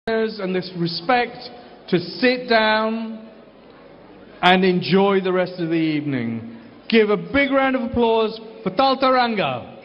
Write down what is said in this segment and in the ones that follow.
and this respect to sit down and enjoy the rest of the evening. Give a big round of applause for Taltaranga.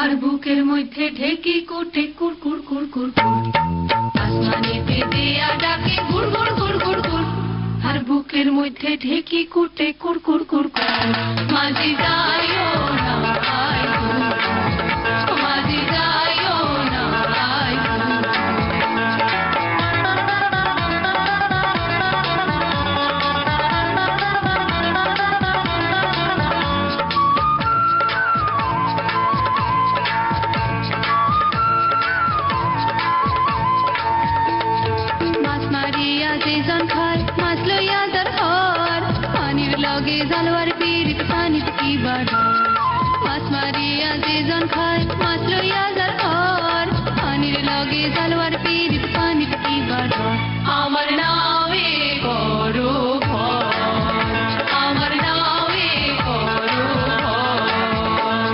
আর বুকের মধ্যে ঢেকি কোটে কুর কুর কুর কুর আসমানে পেঁপেয়া ডাকে গুড় গুড় গুড় গুড় গুড় আর বুকের মধ্যে ঢেকি কোটে কুর কুর কুর কুর মাঝি যাইও না আয় মাঝি যাইও না আয় জালওয়ার পীড়িত পানিতে কি বাড়া মাছ মারিয়া যে জন খায় মাছ লইয়া যার ঘর পানির লগে জালওয়ার পীড়িত পানিতে কি বাড়া আমার নামে করো ভর আমার নামে করো ভর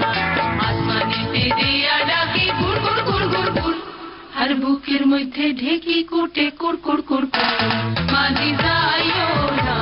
আসমানেতে দিয়া ডাকে গুড় গুড় গুড় গুড় গুড় আর বুকের মধ্যে ঢেকি কোটে কুড় কুড় কুড় কুড় মাঝি যাইও না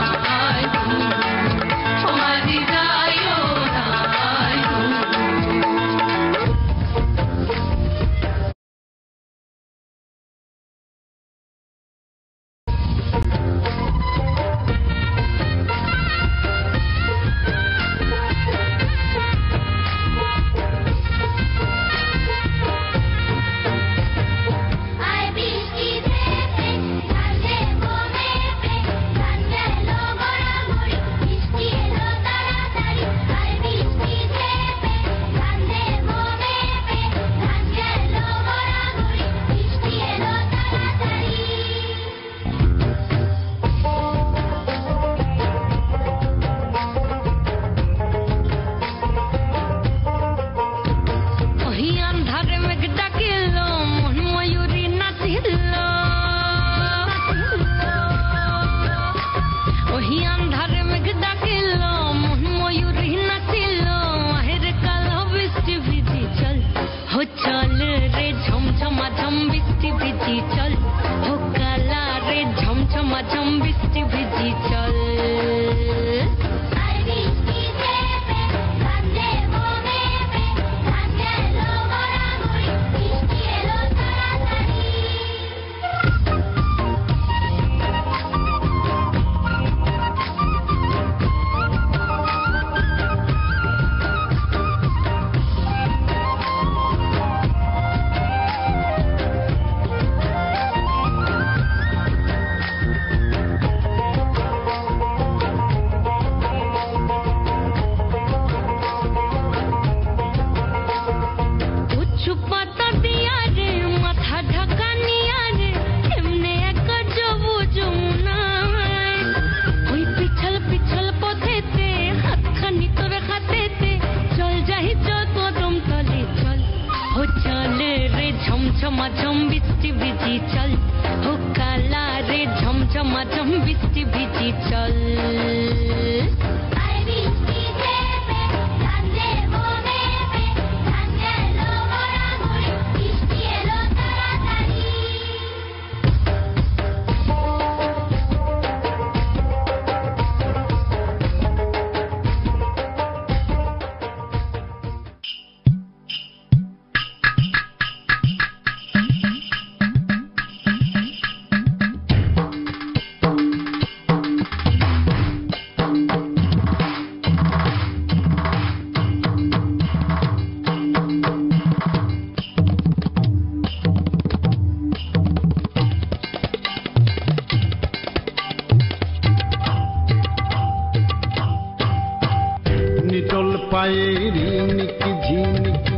নিটল পায়ে রিনিকি ঝিনিকি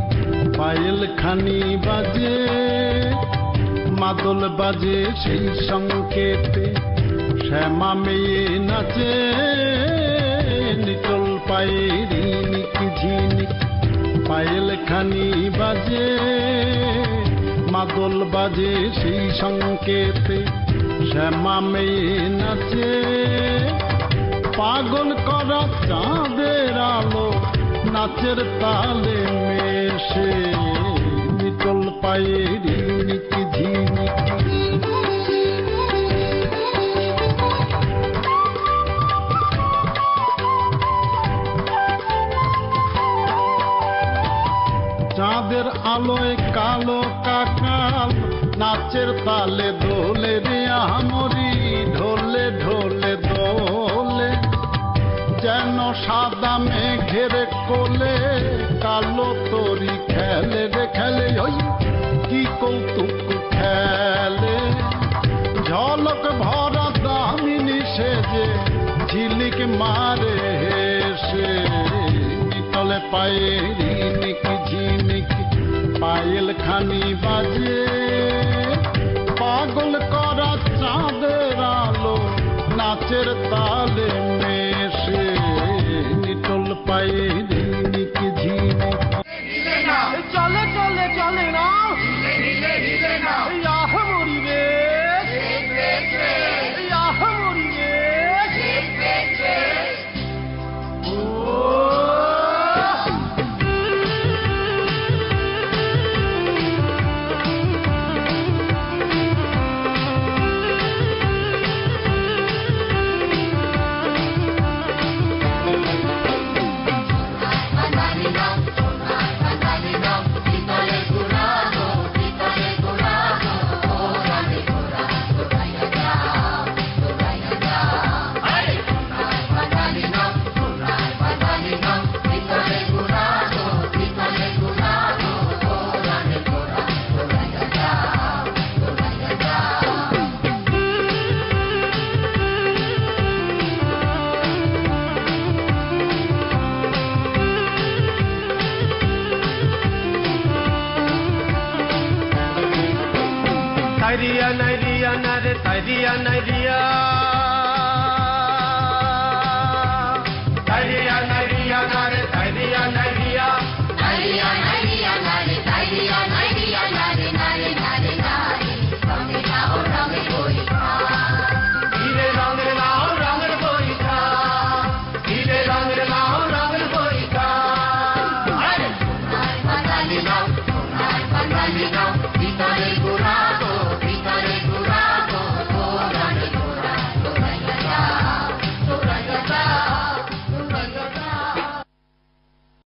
পায়েল খানি বাজে মাদল বাজে সেই সংকেতে শ্যামা মেয়ে নাচে নিটল পায়ে রিনিকি ঝিনিকি পায়েল খানি বাজে মাদল বাজে সেই সংকেতে শ্যামা মেয়ে নাচে পাগল করা চাঁদের আলো নাচের তালে মেশে নিটল পায়ে রিনিকি ঝিনিকি চাঁদের আলোয় কালো কাকাল নাচের তালে দোলে রে আমরি ঢোলে ঢোলে দোলে যেন সাদা মেঘের কোলে কালো তরি খেলে রে খেলে ওই কি কৌতুক খেলে ঝলক ভরা দামিনী সেজে ঝিলিক মারে হেসে নিটলে পায়ে রিনিকি ঝিনিকি পায়েল খানি বাজে পাগল করা চাঁদের আলো নাচের তালে মেশে নিটল পায়ে রিনিকি ঝিনিকি চলে চলে চলে না আহ মরিবে আহ মরিবে Tariya nariya nare tariya nariya